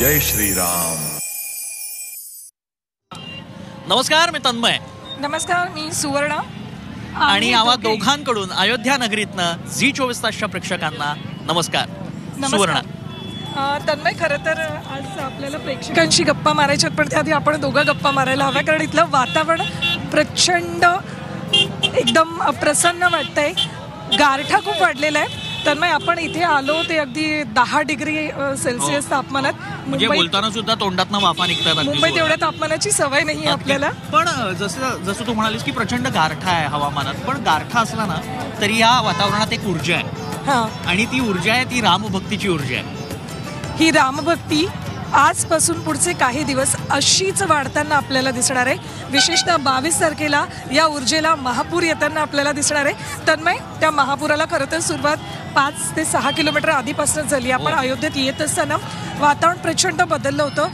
जय श्रीराम. नमस्कार, मी तन्मय. नमस्कार, मी सुवर्ण. आणि आम्हा दोघांकडून अयोध्या नगरीतनं झी24 तासच्या प्रेक्षकांना नमस्कार. सुवर्ण. तन्मय, खरं तर आज आपल्याला प्रेक्षकांशी गप्पा मारायच्यात, पण त्याआधी आपण दोघं गप्पा मारायला हव्या, कारण इथलं वातावरण प्रचंड एकदम प्रसन्न वाटतंय. गारठा खूप वाढलेला आहे. तन्मय, आपण इथे आलो ते अगदी 10 डिग्री सेल्सिअस तापमानात. म्हणजे बोलताना सुद्धा तोंडातनं वाफा निघतात. मुंबईत एवढ्या तापमानाची सवय नाही आपल्याला. पण जसं तू म्हणालीस की प्रचंड गारठा आहे हवामानात, पण गारठा असला ना तरी या वातावरणात एक ऊर्जा आहे. आणि ती ऊर्जा आहे ती रामभक्तीची ऊर्जा आहे. ही रामभक्ती आजपासून पुढचे काही दिवस अशीच वाढताना आपल्याला दिसणार आहे. विशेषतः 22 तारखेला या ऊर्जेला महापूर येताना आपल्याला दिसणार आहे. तन्मय, त्या महापुराला खरं तर सुरुवात 5 ते 6 किलोमीटर आधीपासून झाली. आपण अयोध्येत येत असताना वातावरण प्रचंड बदललं होतं.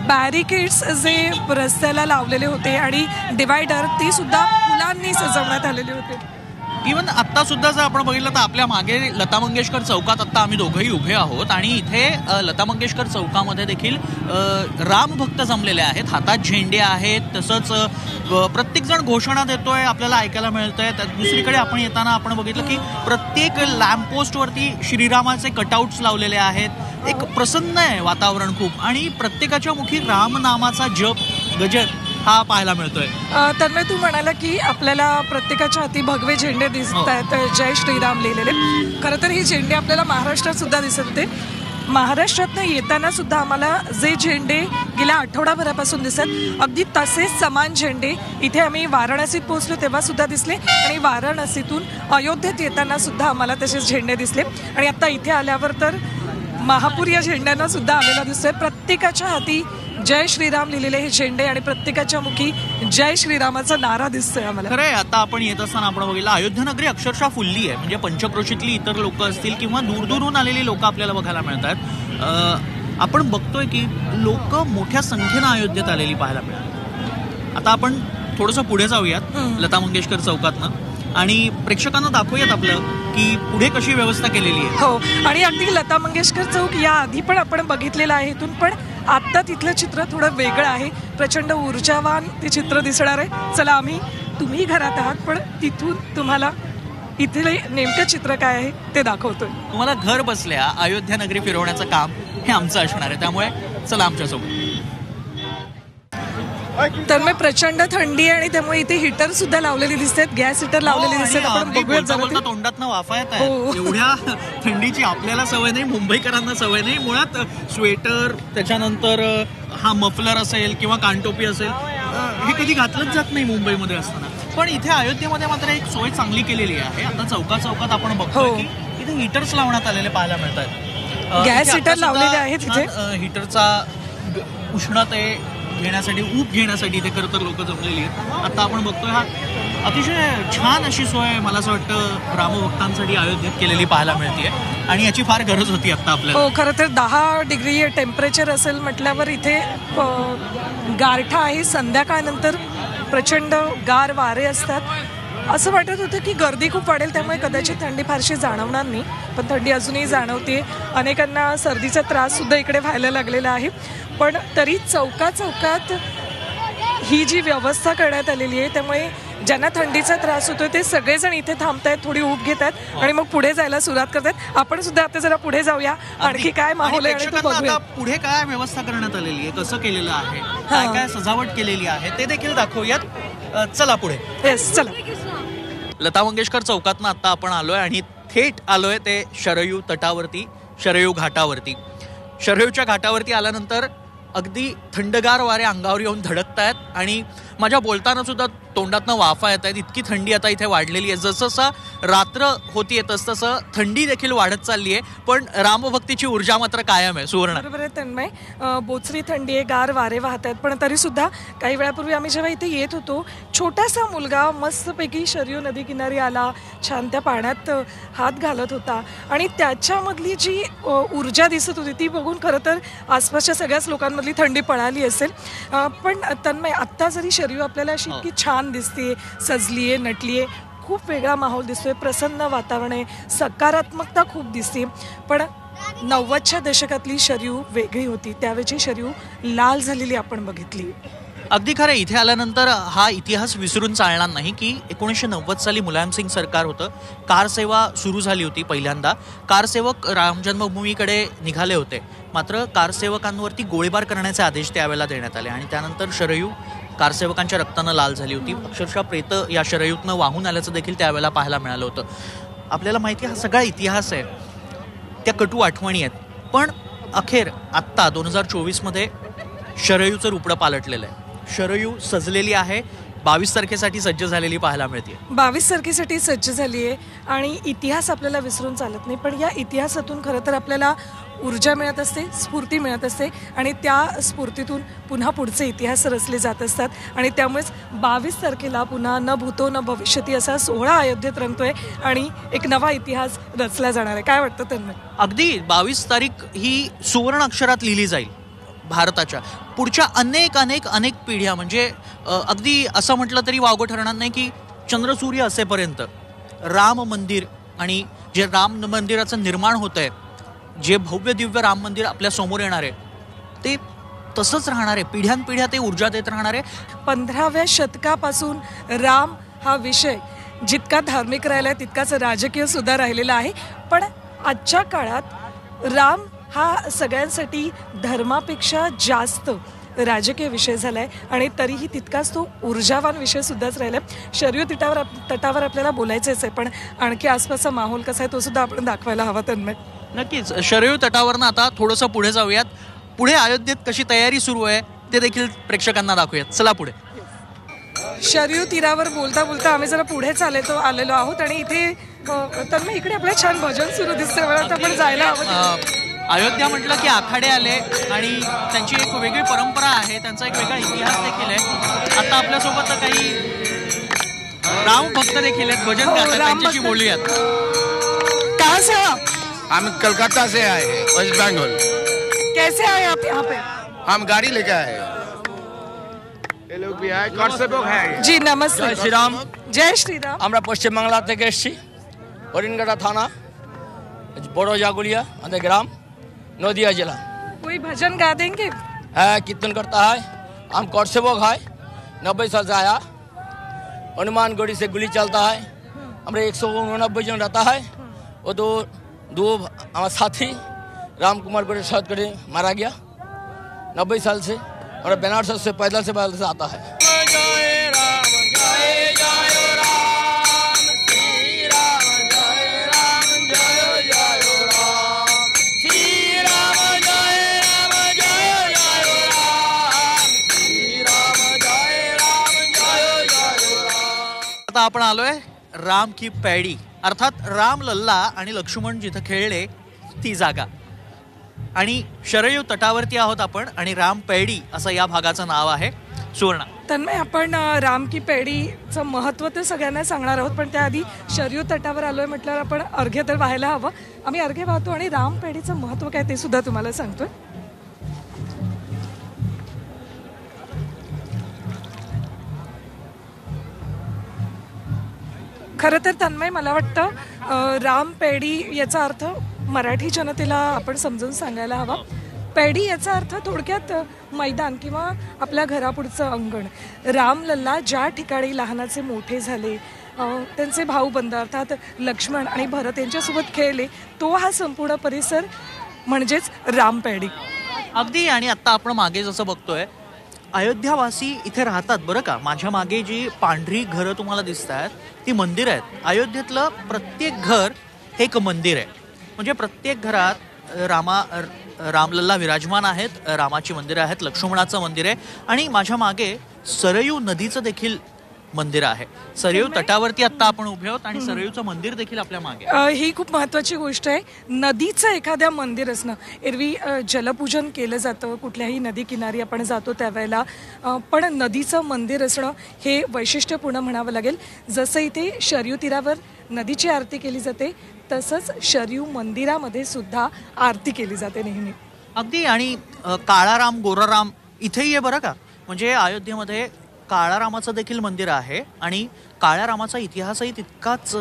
बॅरिकेड्स जे रस्त्याला लावलेले होते आणि डिवायडर ते सुद्धा फुलांनी सजवण्यात आलेले होते. इव्हन आत्ता सुद्धा जर आपण बघितलं तर आपल्या मागे लता मंगेशकर चौकात आत्ता आम्ही दोघंही उभे आहोत आणि इथे लता मंगेशकर चौकामध्ये देखील रामभक्त जमलेले आहेत. हातात झेंडे आहेत. तसंच प्रत्येकजण घोषणा देतोय, आपल्याला ऐकायला मिळतंय. दुसरीकडे आपण येताना आपण बघितलं की प्रत्येक लॅम्पपोस्टवरती श्रीरामाचे कटआउट्स लावलेले आहेत. एक प्रसन्न आहे वातावरण खूप, आणि प्रत्येकाच्या मुखी रामनामाचा जप गजर हा पाहायला मिळतोय. तन्मय, तू म्हणाला की आपल्याला प्रत्येकाच्या हाती भगवे झेंडे दिसत आहेत, जय श्रीराम लिहिलेले. खरं तर हे झेंडे आपल्याला महाराष्ट्रात सुद्धा दिसत होते. महाराष्ट्रातनं येताना सुद्धा आम्हाला जे झेंडे गेल्या आठवडाभरापासून दिसत, अगदी तसेच समान झेंडे इथे आम्ही वाराणसीत पोहोचलो तेव्हा सुद्धा दिसले, आणि वाराणसीतून अयोध्येत येताना सुद्धा आम्हाला तसेच झेंडे दिसले. आणि आता इथे आल्यावर तर महापूर या झेंड्यांना सुद्धा आलेला दिसतोय. प्रत्येकाच्या हाती जय श्रीराम लिहिलेले हे झेंडे आणि प्रत्येकाच्या मुखी जय श्रीरामाचा नारा दिसतोय आम्हाला. खरंय, आता आपण येत असताना आपण बघितलं अयोध्या नगरी अक्षरशः फुलली आहे. म्हणजे पंचक्रोशीतली इतर लोक असतील किंवा दूरदूरून आलेली लोक आपल्याला बघायला मिळतात. आपण बघतोय की लोक मोठ्या संख्येनं अयोध्येत आलेली पाहायला मिळतात. आता आपण थोडंसं पुढे जाऊयात लता मंगेशकर चौकातनं आणि प्रेक्षकांना दाखवूयात आपलं की पुढे कशी व्यवस्था केलेली आहे. हो, आणि अगदी लता मंगेशकर चौक या आधी पण आपण बघितलेलं आहे इथून, पण आत्ता तिथलं चित्र थोडं वेगळं आहे. प्रचंड ऊर्जावान ते चित्र दिसणार आहे. चला, तुम्ही घरात आहात पण तिथून तुम्हाला इथले नेमकं चित्र काय आहे ते दाखवतोय. तुम्हाला घर बसल्या अयोध्या नगरी फिरवण्याचं काम हे आमचं असणार आहे, त्यामुळे चला आमच्यासोबत. तर मग प्रचंड थंडी आहे आणि त्यामुळे इथे हीटर सुद्धा लावलेली दिसतात, गॅस हीटर लावलेली दिसतात. आपण बघूया, तोंडातनं वाफा येत आहे. एवढ्या थंडीची आपल्याला सवय नाही, मुंबईकरांना सवय नाही. मुळात स्वेटर, त्याच्यानंतर हा मफलर असेल किंवा कानटोपी असेल, हे कधी घातलंच जात नाही मुंबईमध्ये असताना. पण इथे अयोध्येमध्ये मात्र एक सोय चांगली केलेली आहे. आता चौकात आपण बघतो की इथे हीटर्स लावण्यात आलेले पाहायला मिळतात. गॅस हीटर लावलेले आहेत इथे. हीटरचा उष्णते घेण्यासाठी, ऊब घेण्यासाठी इथे खरं तर लोक जमलेली आहेत. आता आपण बघतोय हा अतिशय छान अशी सोय मला असं वाटतं रामभक्तांसाठी अयोध्येत केलेली पाहायला मिळते, आणि याची फार गरज होती आता आपल्याला. हो, खरं तर 10 डिग्री टेम्परेचर असेल म्हटल्यावर इथे गारठा आहे. संध्याकाळनंतर प्रचंड गार वारे असतात. असं वाटत होतं की गर्दी खूप वाढेल, त्यामुळे कदाचित थंडी फारशी जाणवणार नाही, पण थंडी अजूनही जाणवते. अनेकांना सर्दीचा त्रास सुद्धा इकडे व्हायला लागलेला आहे. पण तरी चौकात ही जी व्यवस्था करण्यात आलेली आहे, त्यामुळे ज्यांना थंडीचा त्रास होतो ते सगळेजण इथे थांबतायत, थोडी ऊब घेतात आणि मग पुढे जायला सुरुवात करतात. आपण सुद्धा आता जरा पुढे जाऊया, आणखी काय माहोल आहे बघूया. पुढे काय व्यवस्था करण्यात आलेली आहे, कसं केलेलं आहे, काय काय सजावट केलेली आहे ते देखील दाखवूयात. चला पुढे. येस, चला. लता मंगेशकर चौकातनं आता आपण आलोय आणि थेट आलोय ते शरयू तटावरती, शरयू घाटावरती. शरयूच्या घाटावरती आल्यानंतर अगदी थंडगार वारे अंगावर येऊन धडकतायत आणि माझ्या बोलताना सुद्धा तोंडातनं वाफा येत आहेत. इतकी थंडी आता इथे वाढलेली आहे. जसं रात्र होतीये तसं थंडी देखील वाढत चालली आहे, पण रामभक्तीची ऊर्जा मात्र कायम आहे. सुवर्ण, बरोबर आहे तन्मय. बोचरी थंडी आहे, गार वारे वाहत आहेत, पण तरी सुद्धा काही वेळापूर्वी आम्ही जेव्हा इथे येत होतो, छोटासा मुलगा मस्तपैकी शरयू नदी किनारी आला, छान त्या पाण्यात हात घालत होता आणि त्याच्यामधली जी ऊर्जा दिसत होती ती बघून खरं तर आसपासच्या सगळ्याच लोकांमधली थंडी पळाली असेल. पण तन्मय, आत्ता जरी शरयू आपल्याला अशी इतकी छान दिसते, सजली आहे, नटली आहे, खूप वेगळा माहोल दिसतोय, प्रसन्न वातावरण आहे, सकारात्मकता खूप दिसते. पण 90च्या दशकातली शरयू वेगळी होती, त्यावेळची शरयू लाल झालेली आपण बघितली. अगदी खरं. इथे आल्यानंतर हा इतिहास विसरून चालणार नाही की 1990 साली मुलायम सिंग सरकार होतं. कार सेवा सुरू झाली होती पहिल्यांदा. कारसेवक राम जन्मभूमीकडे निघाले होते, मात्र कारसेवकांवरती गोळीबार करण्याचे आदेश त्यावेळेला देण्यात आले आणि त्यानंतर शरयू कारसेवकांच्या रक्तानं लाल झाली होती. अक्षरशः प्रेत या शरयूतनं वाहून आल्याचं देखील त्यावेळेला पाहायला मिळालं होतं. आपल्याला माहिती आहे हा सगळा इतिहास आहे, त्या कटू आठवणी आहेत, पण अखेर आत्ता 2024मध्ये शरयूचं रुपडं पालटलेलं आहे. शरयू सजलेली आहे, 22 तारखेसाठी सज्ज झालेली पाहायला मिळते. 22 तारखेसाठी सज्ज झाली आहे आणि इतिहास आपल्याला विसरून चालत नाही, पण या इतिहासातून खरं तर आपल्याला ऊर्जा मिळत असते, स्फूर्ती मिळत असते आणि त्या स्फूर्तीतून पुन्हा पुढचे इतिहास रचले जात असतात आणि त्यामुळेच 22 तारखेला पुन्हा न भूतो न भविष्यती असा सोहळा अयोध्येत रंगतोय आणि एक नवा इतिहास रचला जाणार आहे. काय वाटतं तन्मय? अगदी 22 तारीख ही सुवर्ण अक्षरात लिहिली जाईल भारताच्या पुढच्या अनेक अनेक अनेक पिढ्या. म्हणजे अगदी असं म्हटलं तरी वावगं ठरणार नाही की चंद्रसूर्य असेपर्यंत राम मंदिर आणि जे राम मंदिराचं निर्माण होत आहे, जे भव्य दिव्य राम मंदिर आपल्या समोर येणार आहे, ते तसंच राहणार आहे. पिढ्यानपिढ्या ते ऊर्जा देत राहणार आहे. 15व्या शतकापासून राम हा विषय जितका धार्मिक राहिला आहे तितकाच राजकीय सुद्धा राहिलेला आहे. पण आजच्या काळात राम हा सगळ्यांसाठी धर्मापेक्षा जास्त राजकीय विषय झाला आहे आणि तरीही तितकाच तो ऊर्जावान विषय सुद्धाच राहिला आहे. शरयू तटावर आपल्याला बोलायचंच आहे, पण आणखी आसपासचा माहोल कसा आहे तो सुद्धा आपण दाखवायला हवा. तन्मय, नक्कीच. शरयू तटावरनं आता थोडंसं पुढे जाऊयात. पुढे अयोध्येत कशी तयारी सुरू आहे ते देखील प्रेक्षकांना दाखवूयात. चला पुढे. शरयू तीरावर बोलता बोलता आम्ही जरा पुढे आलेलो आहोत आणि इथे तन्मय इकडे आपलं छान भजन सुरू दिसतंय. मला आपण जायला हवं. अयोध्या म्हटलं की आखाडे आले आणि त्यांची एक वेगळी परंपरा आहे, त्यांचा एक वेगळा इतिहास देखील आहे. आता आपल्यासोबत काही राम भक्त देखील आहेत, भजन गातात, त्यांच्याशी बोलूयात. कहाँ से हो आप? हम कलकत्ता से आए हैं, वेस्ट बंगाल. कैसे आए आप यहाँ पे? हम गाड़ी लेके आए हैं. ये लोग भी आए, कारसेवक है. जी नमस्ते. जय श्री राम. जय श्री राम. আমরা পশ্চিম বাংলা থেকে এসেছি, হরিণঘাটা থানা, বড় জাগুলিয়া আমাদের গ্রাম, নদিয়া জেলা. कोई भजन गा देंगे? হ্যাঁ, कीर्तन करता है. हम कारसेवक है, 90 साल से आया. हनुमानगढ़ी से गुली चलता है. हमारे 189 जन रहता है. वो दो हमारे साथी राम कुमार गोरे शहीद करे मारा गया 90 साल से. और बनारस से पैदल से आता है. आता आपण आलोय राम की पैडी, अर्थात राम लल्ला आणि लक्ष्मण जिथं खेळले ती जागा. आणि शरयू तटावरती आहोत आपण आणि राम पैडी असं या भागाचं नाव आहे. सुवर्णा, तन्मय, आपण राम की पेढीचं महत्त्व तर सगळ्यांना सांगणार आहोत, पण त्याआधी शरयू तटावर आलोय म्हटल्यावर आपण अर्घ्य तर व्हायला हवं. आम्ही अर्घ्य वाहतो आणि राम पेढीचं महत्त्व काय ते सुद्धा तुम्हाला सांगतोय. खरं तर तन्मय, मला वाटतं राम पेढी याचा अर्थ मराठी जनतेला आपण समजून सांगायला हवा. पेढी याचा अर्थ थोडक्यात मैदान किंवा आपल्या घरापुढचं अंगण. राम लल्ला ज्या ठिकाणी लहानाचे मोठे झाले, त्यांचे भाऊबंद अर्थात लक्ष्मण आणि भरत यांच्यासोबत खेळले, तो हा संपूर्ण परिसर म्हणजेच राम पेढी. अगदी. आणि आता आपण मागे जसं बघतोय, अयोध्यावासी इथे राहतात बरं का. माझ्या मागे जी पांढरी घरं तुम्हाला दिसत आहेत ती मंदिर आहेत. अयोध्येतलं प्रत्येक घर हे एक मंदिर आहे. म्हणजे प्रत्येक घरात रामलल्ला विराजमान आहेत, रामाची मंदिरं आहेत, लक्ष्मणाचं मंदिर आहे आणि माझ्या मागे सरयू नदीचं देखील मंदिर आहे. सरयू तटावरती आता आपण उभे आहोत आणि सरयूचं मंदिर देखील आपल्या मागे. ही खूप महत्त्वाची गोष्ट आहे, नदीचं एखाद्या मंदिर असणं. एरवी जलपूजन केलं जातं, कुठल्याही नदी किनारी आपण जातो त्यावेळेला, पण नदीचं मंदिर असणं हे वैशिष्ट्यपूर्ण म्हणावं लागेल. जसं इथे शरयू तीरावर नदीची आरती केली जाते, तसंच शरयू मंदिरामध्ये सुद्धा आरती केली जाते नेहमी. अगदी. आणि काळा राम गोरा राम इथेही आहे बरं का. म्हणजे अयोध्येमध्ये काळा रामाचं देखील मंदिर आहे आणि काळ्या रामाचा इतिहासही तितकाच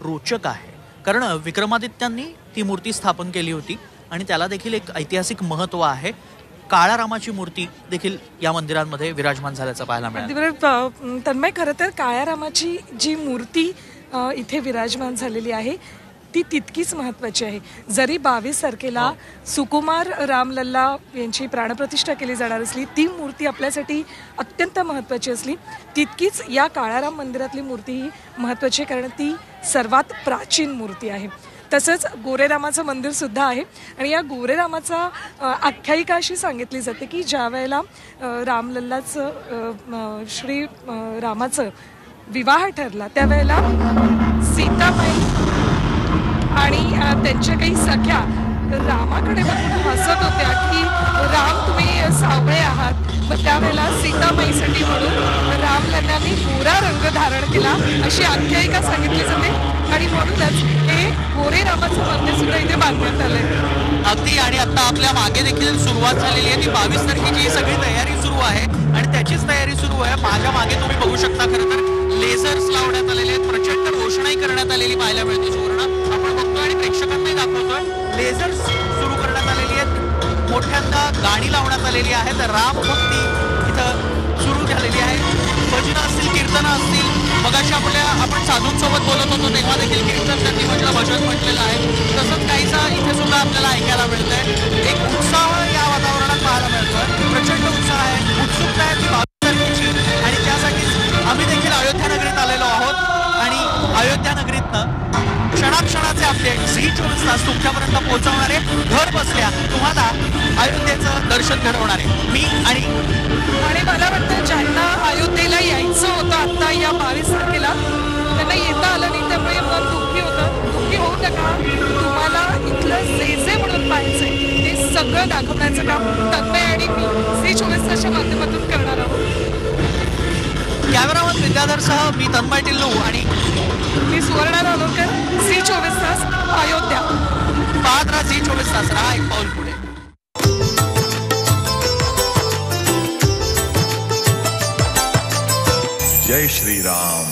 रोचक आहे. कारण विक्रमादित्यांनी ती मूर्ती स्थापन केली होती आणि त्याला देखील एक ऐतिहासिक महत्त्व आहे. काळ्या रामाची मूर्ती देखील या मंदिरांमध्ये विराजमान झाल्याचं पाहायला मिळालं. तन्मय, खरं तर काळ्या रामाची जी मूर्ती इथे विराजमान झालेली आहे ती तितकीच महत्त्वाची आहे. जरी 22 तारखेला सुकुमार रामलल्ला यांची प्राणप्रतिष्ठा केली जाणार असली, ती मूर्ती आपल्यासाठी अत्यंत महत्त्वाची असली, तितकीच या काळाराम मंदिरातली मूर्ती ही महत्त्वाची आहे, कारण ती सर्वात प्राचीन मूर्ती आहे. तसंच गोरेरामाचं मंदिर सुद्धा आहे आणि या गोरेरामाचा आख्यायिका अशी सांगितली जाते की ज्या वेळेला रामलल्लाचं श्री रामाचं विवाह ठरला त्यावेळेला सीताबाई आणि त्यांच्या काही सख्या रामाकडे बघून हसत होत्या की राम तुम्ही सावळे आहात. मग त्यावेळेला सीताबाईसाठी म्हणून रामलल्लांनी गोरा रंग धारण केला अशी आख्यायिका सांगितली जाते आणि म्हणूनच हे गोरे रामाचं मंदिर सुद्धा इथे बांधण्यात आलंय. अगदी. आणि आता आपल्या मागे देखील सुरुवात झालेली आहे. ती 22 तारखेची सगळी तयारी सुरू आहे आणि त्याचीच तयारी सुरू आहे. माझ्या मागे तुम्ही बघू शकता खरं तर लेझर्स लावण्यात आलेले आहेत, प्रचंड रोषणाई करण्यात आलेली पाहायला मिळते. सुवर्ण आपण बघतोय आणि प्रेक्षकांनाही दाखवतोय. लेझर्स सुरू करण्यात आलेली आहेत, मोठ्यांदा गाणी लावण्यात आलेली आहेत, रामभक्ती इथं सुरू झालेली आहे. भजनं असतील, कीर्तनं असतील. मगाशी आपण साधूंसोबत बोलत होतो तेव्हा देखील कीर्तन त्यांनी भजन म्हटलेलं आहे. तसंच काहीसा इथे सुद्धा आपल्याला ऐकायला मिळतंय. एक उत्साह या वातावरणात पाहायला मिळतोय. प्रचंड उत्साह आहे, उत्सुकता आहे ती 22 तारखेची आणि त्यासाठीच आम्ही देखील अयोध्या नगरीत आलेलो आहोत आणि अयोध्या नगरीतनं क्षणाक्षणाचे अपडेट झी 24 तास तुमच्यापर्यंत पोहोचवणारे, घर बसल्या तुम्हाला अयोध्येचं दर्शन घडवणारे मी आणि मला वाटतं ज्यांना अयोध्येला यायचं होतं आता या 22 तारखेला त्यांना येता आलं नाही, त्यामुळे मन दुःखी होतं. दुःखी होऊ नका. तुम्हाला इथलं जे म्हणून पाहायचंय ते सगळं दाखवण्याचं काम तन्मय आणि मी झी 24 तासच्या माध्यमातून करणार आहोत. कॅमेरामन विद्याधरसह मी तन्मय टिल्लू आणि मी सुवर्णा रालोकर, झी 24 तास अयोध्या. पाहत राहा झी 24 तास. राहा एक पाऊल पुढे. जय श्री राम.